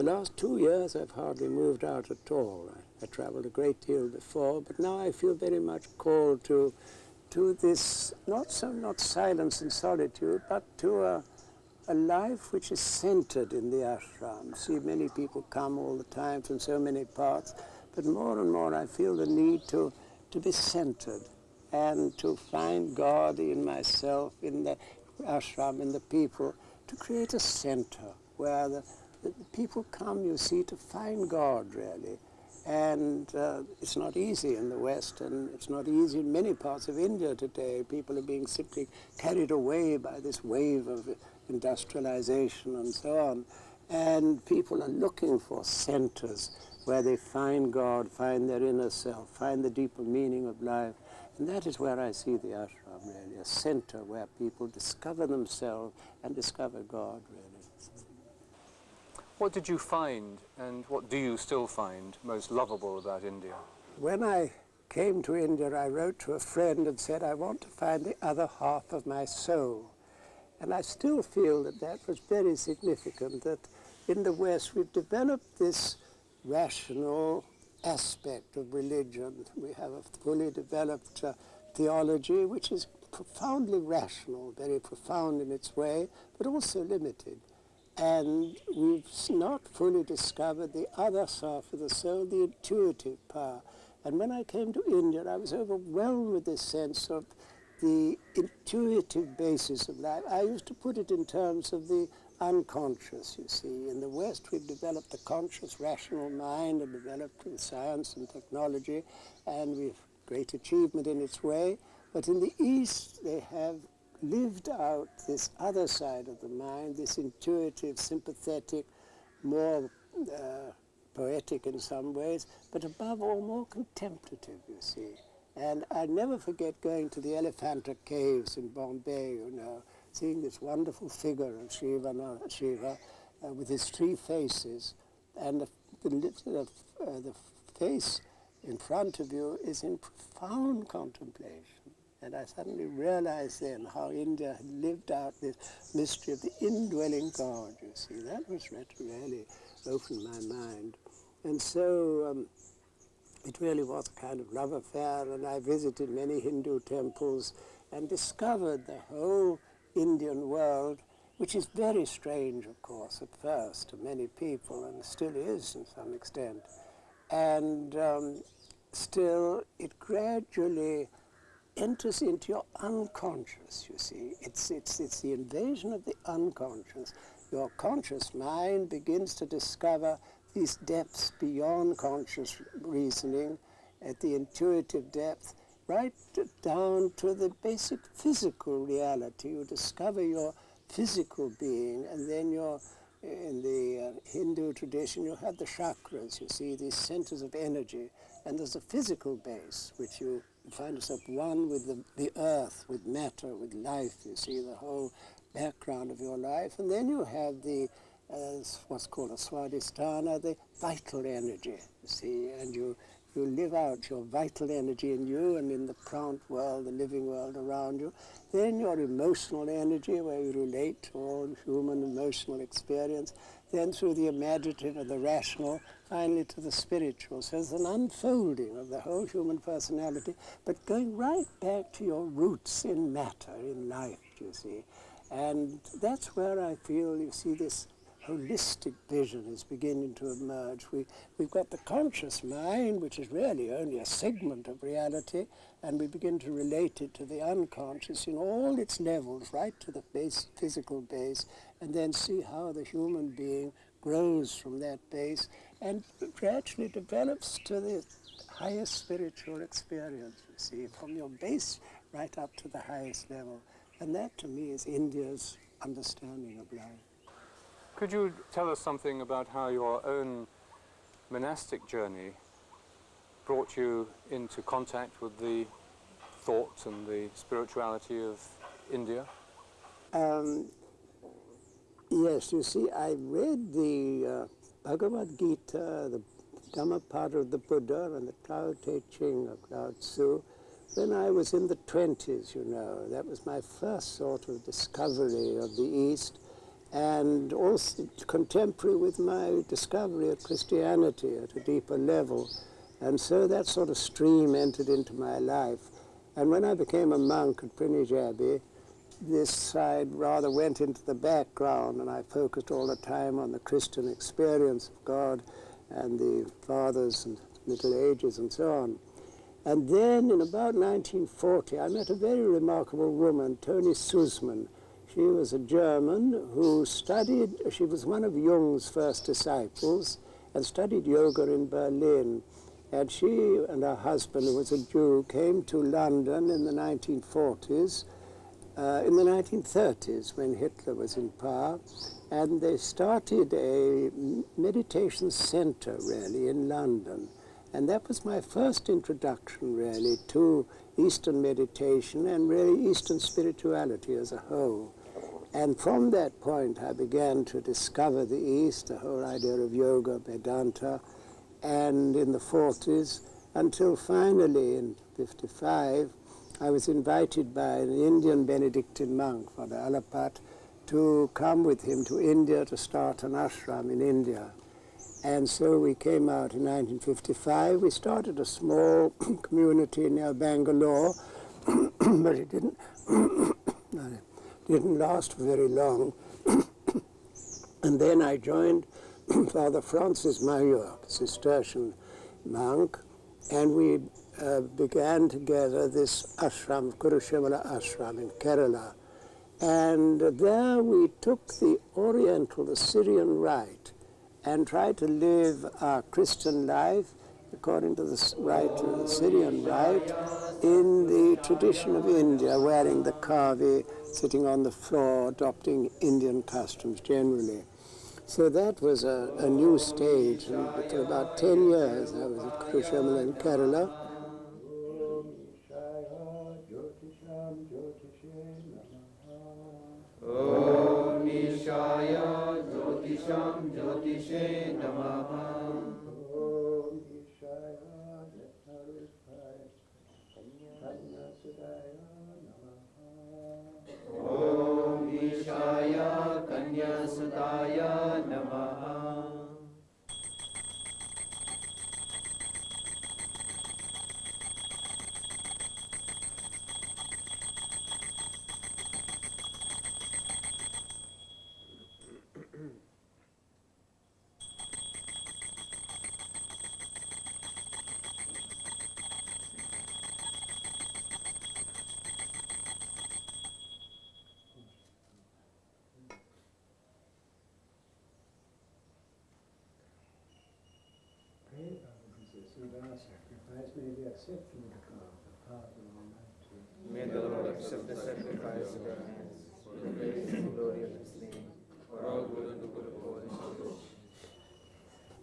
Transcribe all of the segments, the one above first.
The last 2 years I've hardly moved out at all. I traveled a great deal before, but now I feel very much called to this, not silence and solitude, but to a life which is centered in the ashram. See, many people come all the time from so many parts, but more and more I feel the need to be centered and to find God in myself, in the ashram, in the people, to create a center where the people come, you see, to find God, really. And it's not easy in the West, and it's not easy in many parts of India today. People are being simply carried away by this wave of industrialization and so on. And people are looking for centers where they find God, find their inner self, find the deeper meaning of life. And that is where I see the ashram, really, a center where people discover themselves and discover God, really. What did you find, and what do you still find most lovable about India? When I came to India, I wrote to a friend and said, I want to find the other half of my soul. And I still feel that that was very significant, that in the West we've developed this rational aspect of religion. We have a fully developed theology, which is profoundly rational, very profound in its way, but also limited. And we've not fully discovered the other half of the soul, the intuitive power. And when I came to India, I was overwhelmed with this sense of the intuitive basis of life. I used to put it in terms of the unconscious, you see. In the West, we've developed the conscious, rational mind and developed with science and technology, and we've great achievement in its way. But in the East, they have lived out this other side of the mind, this intuitive, sympathetic, more poetic in some ways, but above all more contemplative, you see. And I never forget going to the Elephanta Caves in Bombay, you know, seeing this wonderful figure of Shiva with his 3 faces, and the face in front of you is in profound contemplation. And I suddenly realized then how India had lived out this mystery of the indwelling God, you see. That was really opened my mind. And so it really was a kind of love affair, and I visited many Hindu temples and discovered the whole Indian world, which is very strange, of course, at first to many people, and still is to some extent. And still, it gradually enters into your unconscious, you see. It's the invasion of the unconscious. Your conscious mind begins to discover these depths beyond conscious reasoning, at the intuitive depth, right down to the basic physical reality. You discover your physical being, and then in the Hindu tradition, you have the chakras, you see, these centers of energy, and there's a physical base, which you find yourself one with the earth, with matter, with life, you see, the whole background of your life. And then you have the what's called a swadhisthana, the vital energy, you see, and you live out your vital energy in you and in the plant world, the living world around you. Then your emotional energy, where you relate to all human emotional experience. Then through the imaginative and the rational, finally to the spiritual. So it's an unfolding of the whole human personality, but going right back to your roots in matter, in life, you see. And that's where I feel, you see, this holistic vision is beginning to emerge. We've got the conscious mind, which is really only a segment of reality, and we begin to relate it to the unconscious in all its levels, right to the base, physical base, and then see how the human being grows from that base and gradually develops to the highest spiritual experience, you see, from your base right up to the highest level. And that, to me, is India's understanding of life. Could you tell us something about how your own monastic journey brought you into contact with the thoughts and the spirituality of India? Yes, you see, I read the Bhagavad Gita, the Dhammapada of the Buddha, and the Tao Te Ching of Lao Tzu when I was in the 20s, you know. That was my first sort of discovery of the East. and also contemporary with my discovery of Christianity at a deeper level. And so that sort of stream entered into my life. And when I became a monk at Prinnage Abbey, this side rather went into the background, and I focused all the time on the Christian experience of God and the fathers and Middle Ages and so on. And then in about 1940, I met a very remarkable woman, Toni Sussman. She was a German who studied, she was one of Jung's first disciples and studied yoga in Berlin. And she and her husband, who was a Jew, came to London in the 1940s, in the 1930s when Hitler was in power, and they started a meditation center, really, in London. And that was my first introduction, really, to Eastern meditation and really Eastern spirituality as a whole. And from that point, I began to discover the East, the whole idea of yoga, Vedanta, and in the 40s, until finally, in 55, I was invited by an Indian Benedictine monk, Father Alapat, to come with him to India to start an ashram in India. And so we came out in 1955. We started a small community near Bangalore, but it didn't last very long. And then I joined Father Francis Mayur, Cistercian monk, and we began together this ashram, Kurushimala Ashram in Kerala. And there we took the Oriental, the Syrian rite, and tried to live our Christian life according to the rite, the Syrian rite, in the tradition of India, wearing the kavi, sitting on the floor, adopting Indian customs generally. So that was a new stage, and for about 10 years I was at Kurushimala in Kerala. Om Ishaya Jyotisham Jyotishe Namaha. Om Ishaya Jyotirupaya Kanyasudaya Namaha. Om Ishaya Kanyasudaya Namaha. Sacrifice may be accepted with the Father Almighty. May the Lord accept the sacrifice of our hands for the praise and glory of His name, for our good and the good of all His children.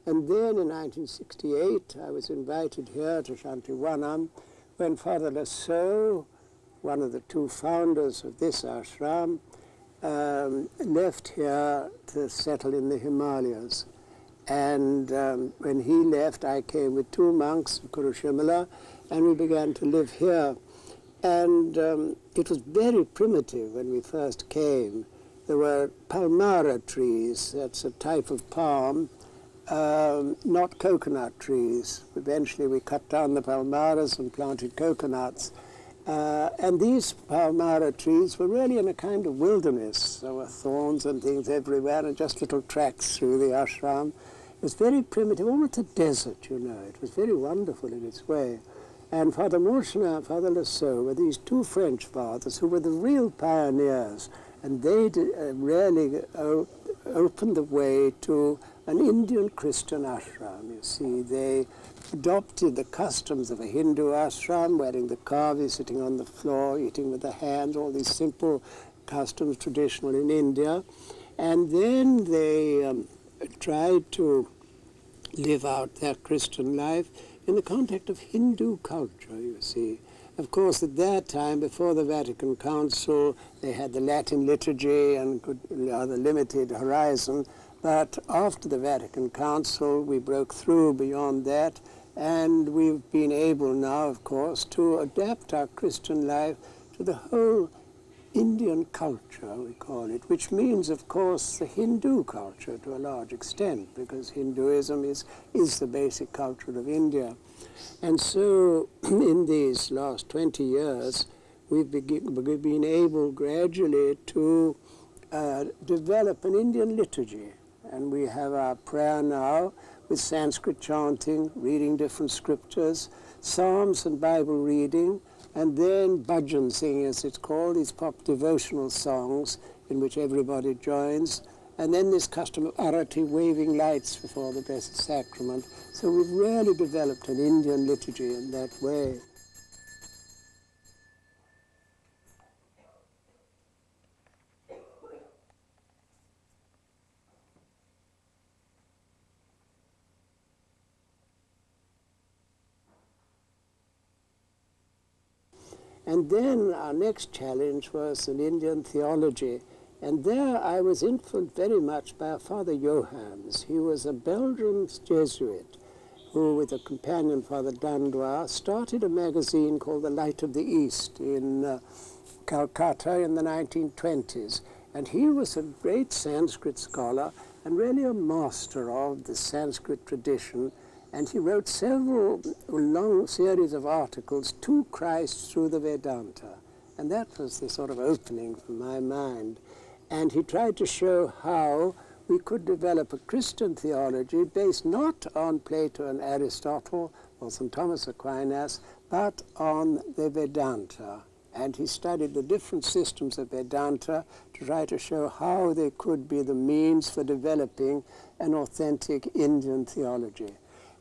And then in 1968, I was invited here to Shantivanam when Father Lasseau, one of the two founders of this ashram, left here to settle in the Himalayas. And when he left, I came with two monks of Kurushimala, and we began to live here. And it was very primitive when we first came. There were palmara trees, that's a type of palm, not coconut trees. Eventually we cut down the palmaras and planted coconuts. And these palmara trees were really in a kind of wilderness. There were thorns and things everywhere, and just little tracks through the ashram. It was very primitive, almost a desert, you know. It was very wonderful in its way. And Father Mourchena and Father Lasseau were these two French fathers who were the real pioneers, and they really opened the way to an Indian Christian ashram, you see. They adopted the customs of a Hindu ashram, wearing the kavi, sitting on the floor, eating with the hands, all these simple customs traditional in India. And then they tried to live out their Christian life in the context of Hindu culture, you see. Of course, at that time, before the Vatican Council, they had the Latin liturgy and rather limited horizon. But after the Vatican Council, we broke through beyond that, and we've been able now, of course, to adapt our Christian life to the whole Indian culture, we call it, which means, of course, the Hindu culture to a large extent, because Hinduism is the basic culture of India. And so in these last 20 years, we've been able gradually to develop an Indian liturgy. And we have our prayer now with Sanskrit chanting, reading different scriptures, psalms and Bible reading, and then bhajan singing, as it's called, these pop devotional songs in which everybody joins, and then this custom of arati, waving lights before the Blessed Sacrament. So we've really developed an Indian liturgy in that way. And then our next challenge was an Indian theology. And there I was influenced very much by Father Johans. He was a Belgian Jesuit who, with a companion, Father Dandois, started a magazine called The Light of the East in Calcutta in the 1920s. And he was a great Sanskrit scholar and really a master of the Sanskrit tradition. And he wrote several long series of articles to Christ through the Vedanta. And that was the sort of opening for my mind. And he tried to show how we could develop a Christian theology based not on Plato and Aristotle or St. Thomas Aquinas, but on the Vedanta. And he studied the different systems of Vedanta to try to show how they could be the means for developing an authentic Indian theology.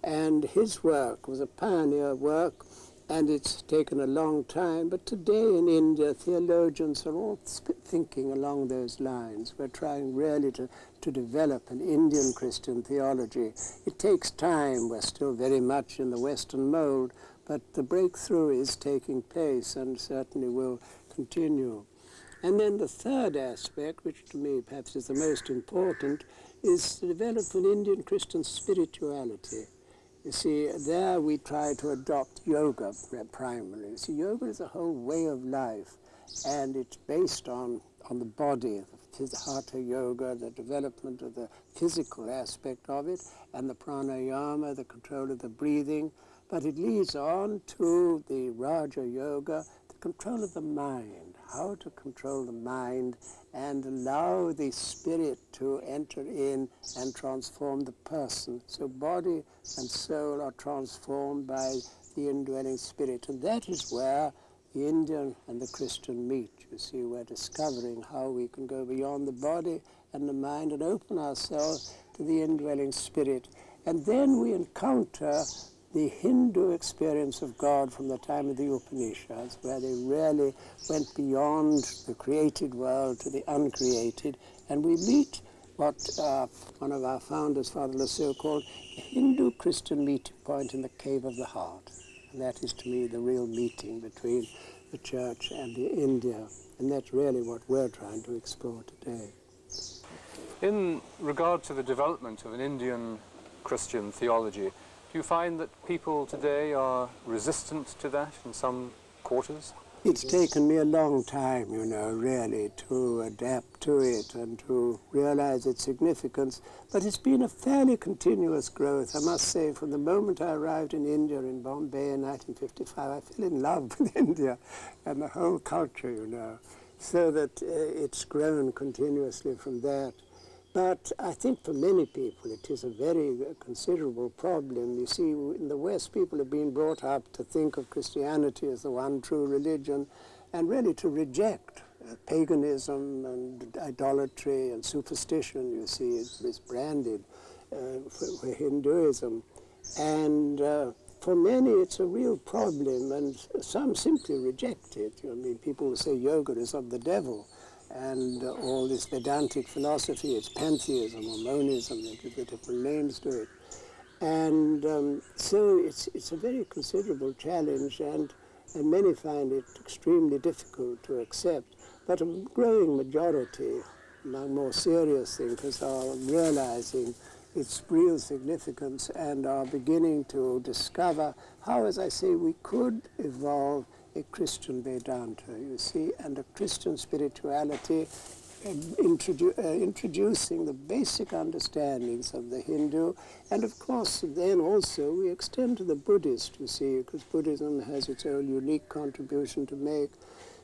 And his work was a pioneer work, and it's taken a long time. But today in India, theologians are all thinking along those lines. We're trying really to develop an Indian Christian theology. It takes time. We're still very much in the Western mold, but the breakthrough is taking place and certainly will continue. And then the third aspect, which to me perhaps is the most important, is to develop an Indian Christian spirituality. You see, there we try to adopt yoga primarily. You see, yoga is a whole way of life, and it's based on the body, the hatha yoga, the development of the physical aspect of it, and the pranayama, the control of the breathing. But it leads on to the Raja Yoga, the control of the mind, how to control the mind and allow the spirit to enter in and transform the person. So body and soul are transformed by the indwelling spirit. And that is where the Indian and the Christian meet. You see, we're discovering how we can go beyond the body and the mind and open ourselves to the indwelling spirit. And then we encounter the Hindu experience of God from the time of the Upanishads, where they really went beyond the created world to the uncreated, and we meet what one of our founders, Father Lasseau, called the Hindu-Christian meeting point in the cave of the heart. And that is, to me, the real meeting between the Church and the India, and that's really what we're trying to explore today. In regard to the development of an Indian Christian theology, do you find that people today are resistant to that in some quarters? It's taken me a long time, you know, really, to adapt to it and to realize its significance. But it's been a fairly continuous growth. I must say, from the moment I arrived in India, in Bombay in 1955, I fell in love with India and the whole culture, you know, so that it's grown continuously from that. But I think for many people it is a very considerable problem. You see, in the West, people have been brought up to think of Christianity as the one true religion and really to reject paganism and idolatry and superstition. You see, it's branded for Hinduism. And for many it's a real problem, and some simply reject it. I mean, people will say yoga is of the devil. And all this Vedantic philosophy, it's pantheism or monism, they give the different names to it. And so it's a very considerable challenge, and many find it extremely difficult to accept. But a growing majority among more serious thinkers are realizing its real significance and are beginning to discover how, as I say, we could evolve a Christian Vedanta, you see, and a Christian spirituality introducing the basic understandings of the Hindu, and of course then also we extend to the Buddhist, you see, because Buddhism has its own unique contribution to make.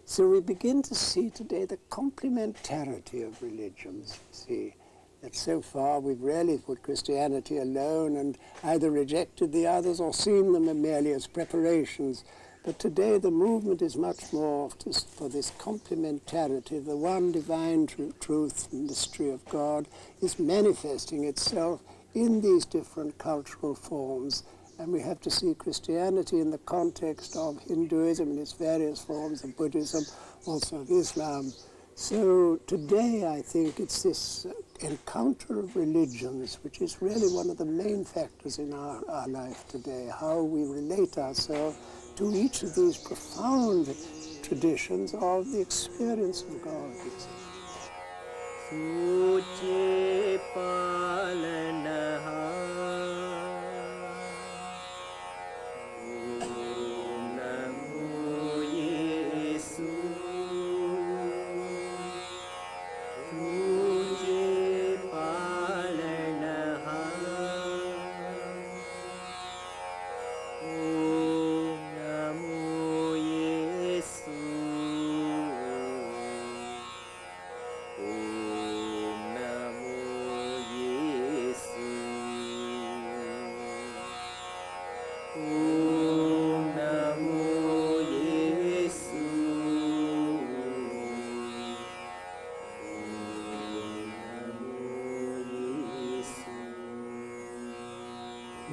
So we begin to see today the complementarity of religions, you see, that so far we've rarely put Christianity alone and either rejected the others or seen them merely as preparations. But today the movement is much more for this complementarity. The one divine truth, mystery of God, is manifesting itself in these different cultural forms. And we have to see Christianity in the context of Hinduism in its various forms, of Buddhism, also of Islam. So today I think it's this encounter of religions which is really one of the main factors in our life today, how we relate ourselves to each of these profound traditions of the experience of God.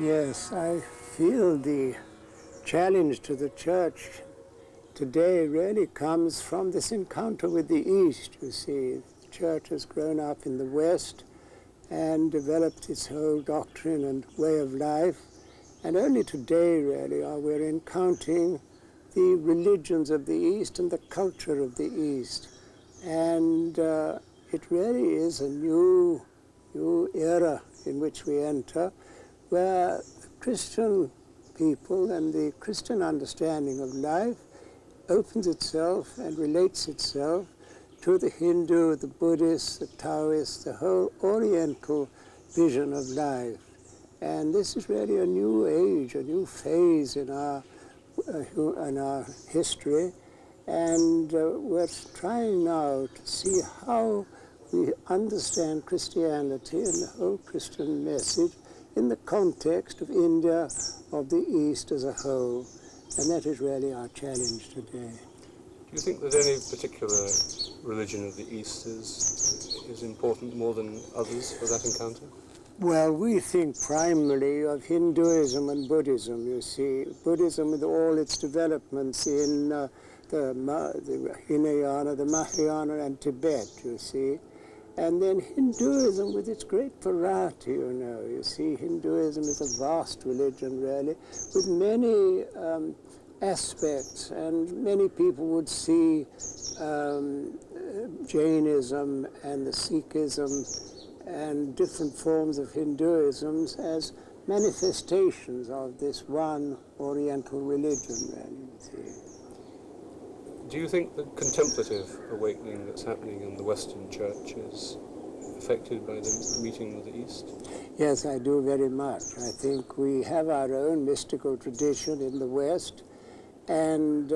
Yes, I feel the challenge to the Church today really comes from this encounter with the East, you see. The Church has grown up in the West and developed its whole doctrine and way of life, and only today really are we encountering the religions of the East and the culture of the East. And it really is a new era in which we enter, where the Christian people and the Christian understanding of life opens itself and relates itself to the Hindu, the Buddhist, the Taoist, the whole Oriental vision of life. And this is really a new age, a new phase in our history. And we're trying now to see how we understand Christianity and the whole Christian message in the context of India, of the East as a whole. And that is really our challenge today. Do you think that any particular religion of the East is important more than others for that encounter? Well, we think primarily of Hinduism and Buddhism, you see. Buddhism with all its developments in the Hinayana, the Mahayana and Tibet, you see. And then Hinduism with its great variety, you see. Hinduism is a vast religion, really, with many aspects, and many people would see Jainism and the Sikhism and different forms of Hinduism as manifestations of this one Oriental religion, really, you see. Do you think the contemplative awakening that's happening in the Western Church is affected by the meeting with the East? Yes, I do very much. I think we have our own mystical tradition in the West, and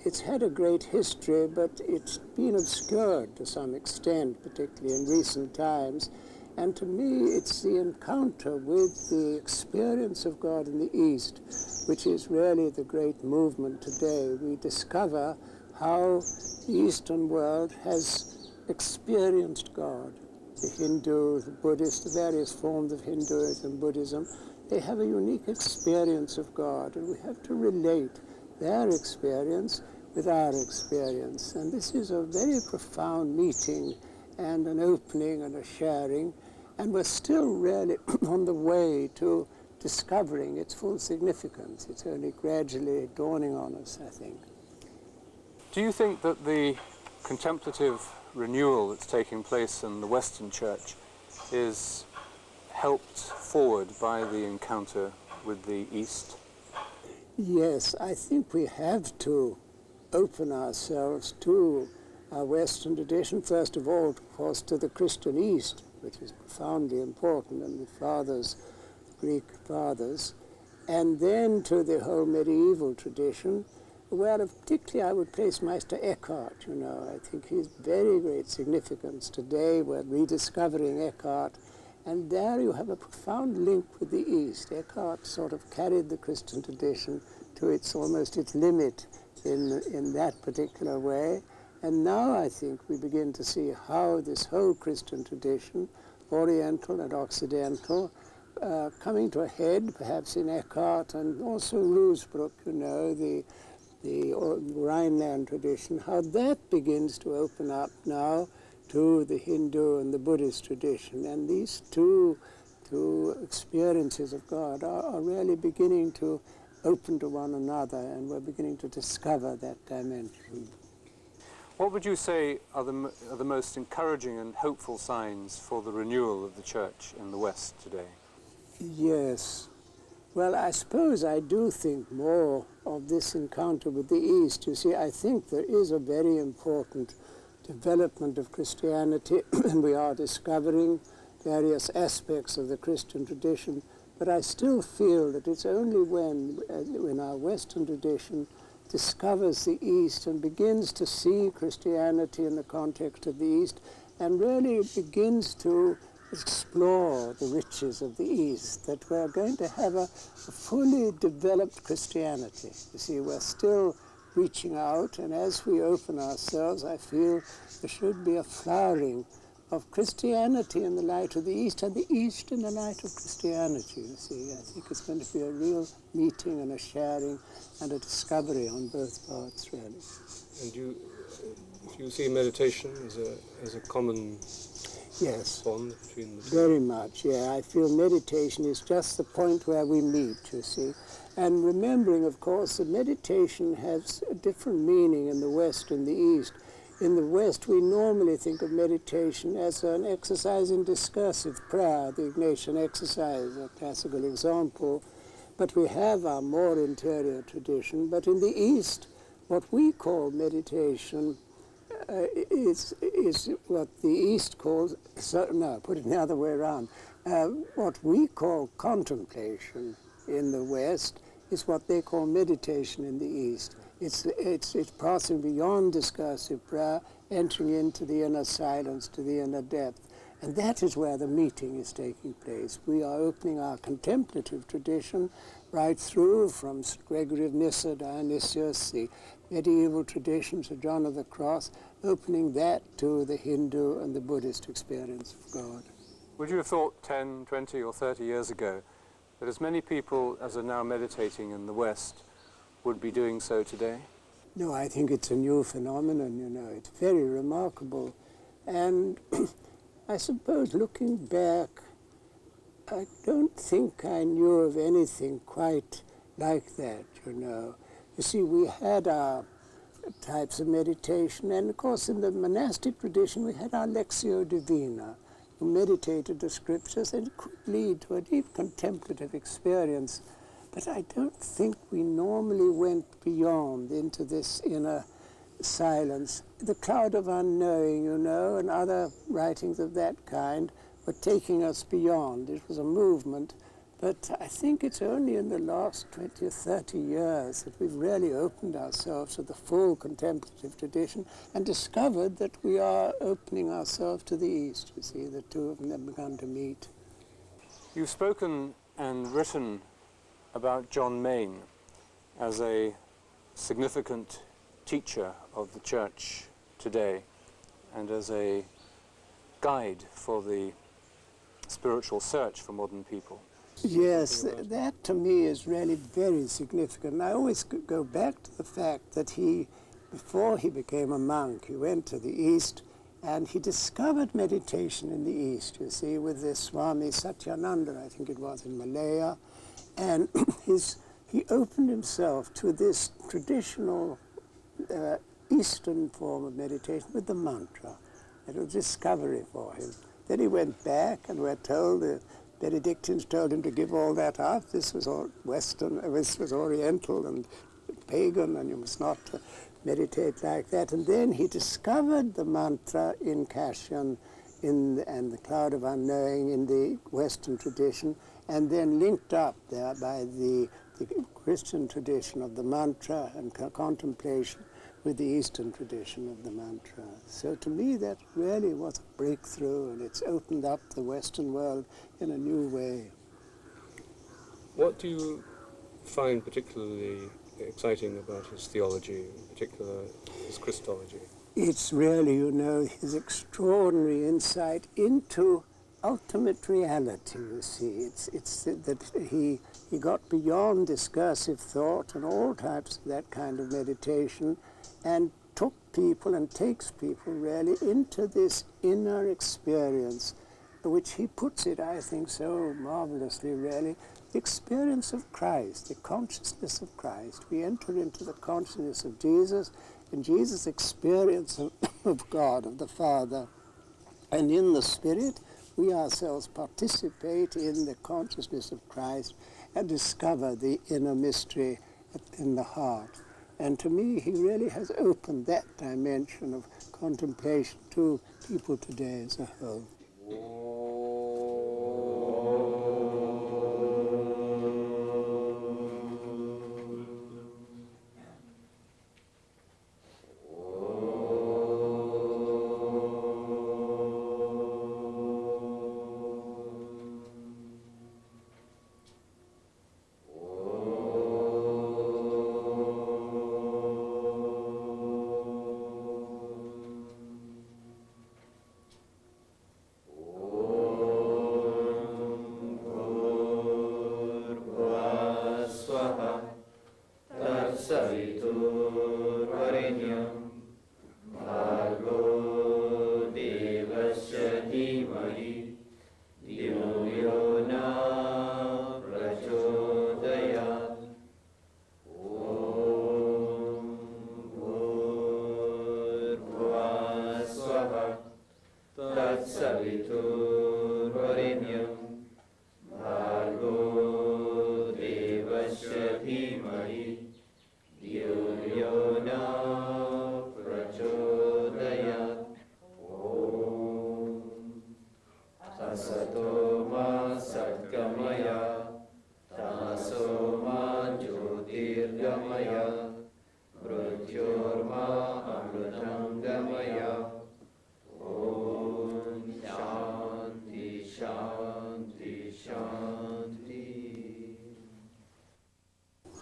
it's had a great history, but it's been obscured to some extent, particularly in recent times. And to me, it's the encounter with the experience of God in the East, which is really the great movement today. We discover how the Eastern world has experienced God. The Hindu, the Buddhist, the various forms of Hinduism and Buddhism, they have a unique experience of God, and we have to relate their experience with our experience. And this is a very profound meeting and an opening and a sharing, and we're still really on the way to discovering its full significance. It's only gradually dawning on us, I think. Do you think that the contemplative renewal that's taking place in the Western Church is helped forward by the encounter with the East? Yes, I think we have to open ourselves to our Western tradition, first of all, of course, to the Christian East, which is profoundly important, and the fathers, the Greek fathers, and then to the whole medieval tradition, where particularly I would place Meister Eckhart, you know. I think he's very great significance. Today we're rediscovering Eckhart, and there you have a profound link with the East. Eckhart sort of carried the Christian tradition to almost its limit in that particular way. And now I think we begin to see how this whole Christian tradition, Oriental and Occidental, coming to a head, perhaps in Eckhart and also Ruysbrook, you know, the Rhineland tradition, how that begins to open up now to the Hindu and the Buddhist tradition. And these two experiences of God are really beginning to open to one another, and we're beginning to discover that dimension. What would you say are the most encouraging and hopeful signs for the renewal of the Church in the West today? Yes. Well, I suppose I do think more of this encounter with the East. You see, I think there is a very important development of Christianity, and we are discovering various aspects of the Christian tradition, but I still feel that it's only when our Western tradition discovers the East and begins to see Christianity in the context of the East and really begins to explore the riches of the East, that we're going to have a fully developed Christianity. You see, we're still reaching out, and as we open ourselves, I feel there should be a flowering of Christianity in the light of the East, and the East in the light of Christianity, you see. I think it's going to be a real meeting and a sharing and a discovery on both parts, really. And you see meditation as a common Yes, bond between the two? very much, yeah. I feel meditation is just the point where we meet, you see. And remembering, of course, that meditation has a different meaning in the West and the East. In the West, we normally think of meditation as an exercise in discursive prayer, the Ignatian exercise, a classical example. But we have our more interior tradition. But in the East, what we call meditation is what the East calls, put it the other way around. What we call contemplation in the West is what they call meditation in the East. It's passing beyond discursive prayer, entering into the inner silence, to the inner depth. And that is where the meeting is taking place. We are opening our contemplative tradition right through from St. Gregory of Nyssa, Dionysius, the medieval traditions of John of the Cross, opening that to the Hindu and the Buddhist experience of God. Would you have thought 10, 20 or 30 years ago that as many people as are now meditating in the West would be doing so today? No, I think it's a new phenomenon, you know. It's very remarkable. And I suppose looking back, I don't think I knew of anything quite like that, you know. You see, we had our types of meditation, and of course in the monastic tradition we had our Lectio Divina, who meditated the scriptures, and it could lead to a deep contemplative experience. But I don't think we normally went beyond into this inner silence. The cloud of unknowing, you know, and other writings of that kind were taking us beyond. It was a movement, but I think it's only in the last 20 or 30 years that we've really opened ourselves to the full contemplative tradition and discovered that we are opening ourselves to the East. You see, the two of them have begun to meet. You've spoken and written about John Main as a significant teacher of the Church today and as a guide for the spiritual search for modern people. Yes, that to me is really very significant. I always go back to the fact that before he became a monk, he went to the East and he discovered meditation in the East, you see, with this Swami Satyananda, I think it was, in Malaya. And he opened himself to this traditional Eastern form of meditation with the mantra. It was discovery for him. Then he went back, and we're told, the Benedictines told him to give all that up. This was all Western, this was Oriental and pagan and you must not meditate like that. And then he discovered the mantra in Kashan and the cloud of unknowing in the Western tradition, and then linked up there by the Christian tradition of the mantra and contemplation with the Eastern tradition of the mantra. So to me that really was a breakthrough, and it's opened up the Western world in a new way. What do you find particularly exciting about his theology, in particular his Christology? It's really, you know, his extraordinary insight into ultimate reality, you see. It's that he got beyond discursive thought and all types of that kind of meditation, and took people and takes people really into this inner experience, which he puts it, I think, so marvelously really, the experience of Christ, the consciousness of Christ. We enter into the consciousness of Jesus, and Jesus' experience of God, of the Father, and in the Spirit we ourselves participate in the consciousness of Christ and discover the inner mystery in the heart. And to me, he really has opened that dimension of contemplation to people today as a whole.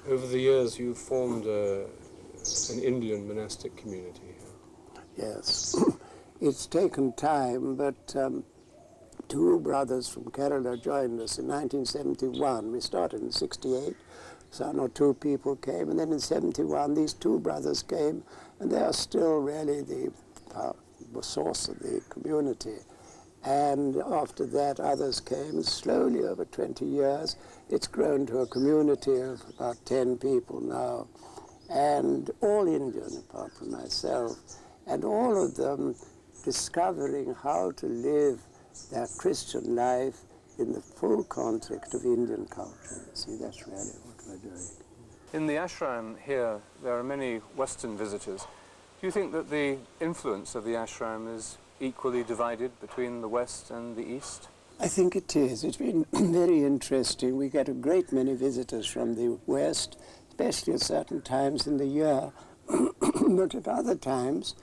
Over the years, you formed an Indian monastic community here. Yes, it's taken time, but two brothers from Kerala joined us in 1971. We started in 68, one or two people came, and then in 71 these two brothers came, and they are still really the source of the community. And after that others came, and slowly over 20 years it's grown to a community of about 10 people now, and all Indian apart from myself, and all of them discovering how to live their Christian life in the full context of Indian culture. See, that's really what we're doing. In the ashram here, there are many Western visitors. Do you think that the influence of the ashram is equally divided between the West and the East? I think it is. It's been very interesting. We get a great many visitors from the West, especially at certain times in the year. But at other times,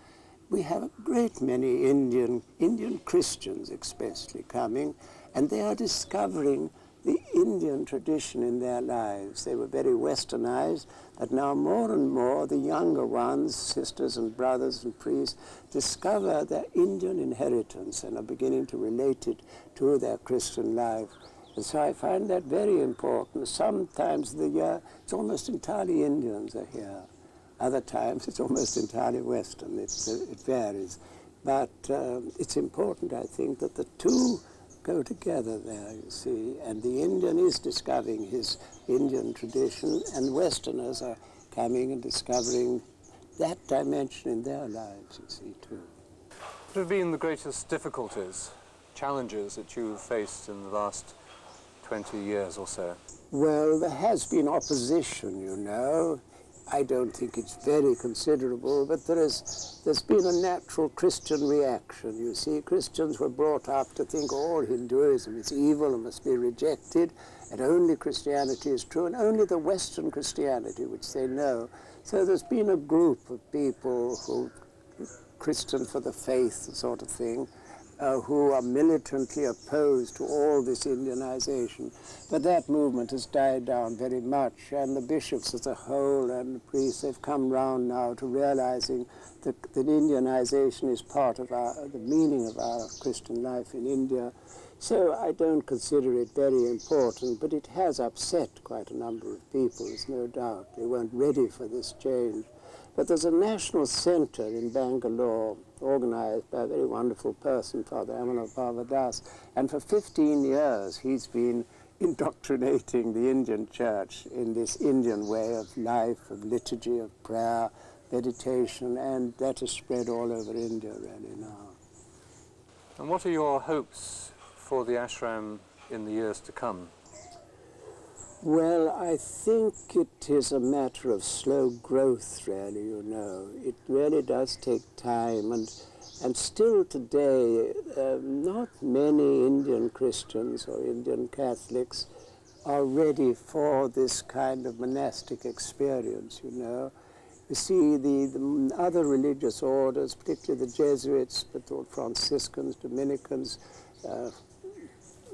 we have a great many Indian Christians especially coming, and they are discovering the Indian tradition in their lives. They were very westernized, but now more and more the younger ones, sisters and brothers and priests, discover their Indian inheritance and are beginning to relate it to their Christian life. And so I find that very important. Sometimes the year it's almost entirely Indians are here. Other times it's almost entirely Western. It varies. But it's important, I think, that the two go together there, you see, and the Indian is discovering his Indian tradition, and Westerners are coming and discovering that dimension in their lives, you see, too. What have been the greatest difficulties, challenges that you've faced in the last 20 years or so? Well, there has been opposition, you know. I don't think it's very considerable, but there's been a natural Christian reaction. You see, Christians were brought up to think all Hinduism is evil and must be rejected, and only Christianity is true, and only the Western Christianity, which they know. So there's been a group of people who, Christian for the faith sort of thing, who are militantly opposed to all this Indianization. But that movement has died down very much, and the bishops as a whole and the priests have come round now to realizing that Indianization is part of the meaning of our Christian life in India. So I don't consider it very important, but it has upset quite a number of people, there's no doubt. They weren't ready for this change. But there's a national center in Bangalore, organized by a very wonderful person, Father Amanabhava Das, and for 15 years he's been indoctrinating the Indian church in this Indian way of life, of liturgy, of prayer, meditation, and that is spread all over India really now. And what are your hopes for the ashram in the years to come? Well, I think it is a matter of slow growth, really, you know. It really does take time, and still today, not many Indian Christians or Indian Catholics are ready for this kind of monastic experience, you know. You see, the other religious orders, particularly the Jesuits, but the Franciscans, Dominicans,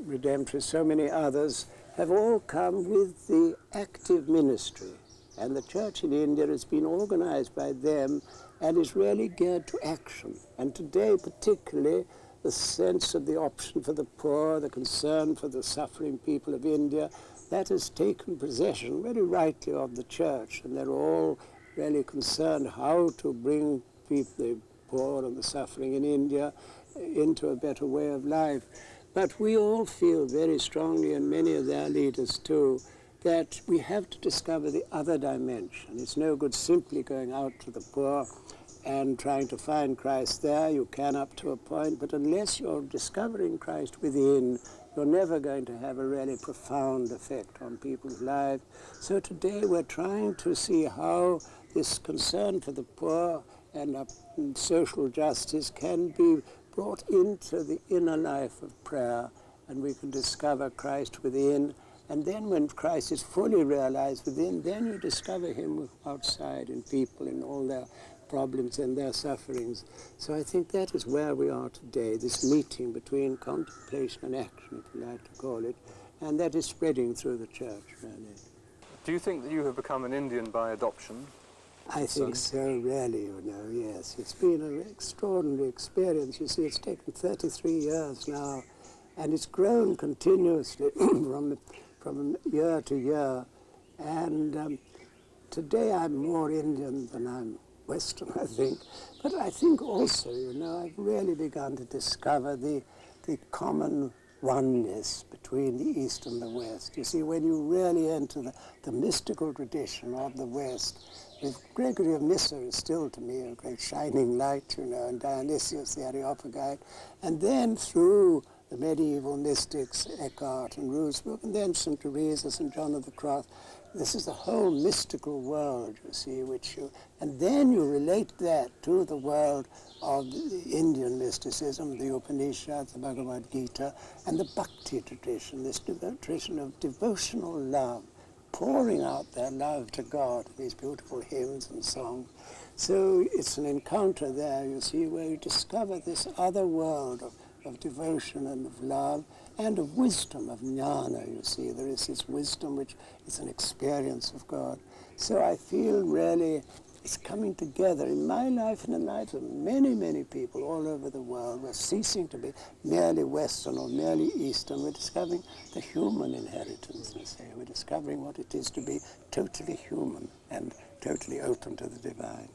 Redemptorists, so many others, have all come with the active ministry. And the church in India has been organized by them and is really geared to action. And today, particularly, the sense of the option for the poor, the concern for the suffering people of India, that has taken possession very rightly of the church. And they're all really concerned how to bring people, the poor and the suffering in India into a better way of life. But we all feel very strongly, and many of their leaders too, that we have to discover the other dimension. It's no good simply going out to the poor and trying to find Christ there. You can up to a point, but unless you're discovering Christ within, you're never going to have a really profound effect on people's lives. So today we're trying to see how this concern for the poor and social justice can be brought into the inner life of prayer, and we can discover Christ within. And then when Christ is fully realized within, then you discover him outside in people, in all their problems and their sufferings. So I think that is where we are today, this meeting between contemplation and action, if you like to call it, and that is spreading through the church, really. Do you think that you have become an Indian by adoption? I think so, really, you know, yes. It's been an extraordinary experience. You see, it's taken 33 years now, and it's grown continuously from year to year. And today I'm more Indian than I'm Western, I think. But I think also, you know, I've really begun to discover the common oneness between the East and the West. You see, when you really enter the mystical tradition of the West, with Gregory of Nyssa is still to me a great shining light, you know, and Dionysius the Areopagite, and then through the medieval mystics, Eckhart and Roosevelt, and then St. Teresa, St. John of the Cross, this is the whole mystical world, you see, and then you relate that to the world of the Indian mysticism, the Upanishads, the Bhagavad Gita, and the Bhakti tradition, this tradition of devotional love, pouring out their love to God, these beautiful hymns and songs. So it's an encounter there, you see, where you discover this other world of devotion and of love and of wisdom, of jnana, you see. There is this wisdom which is an experience of God. So I feel really it's coming together in my life and in the lives of many, many people all over the world. We're ceasing to be merely Western or merely Eastern. We're discovering the human inheritance, I say. We're discovering what it is to be totally human and totally open to the divine.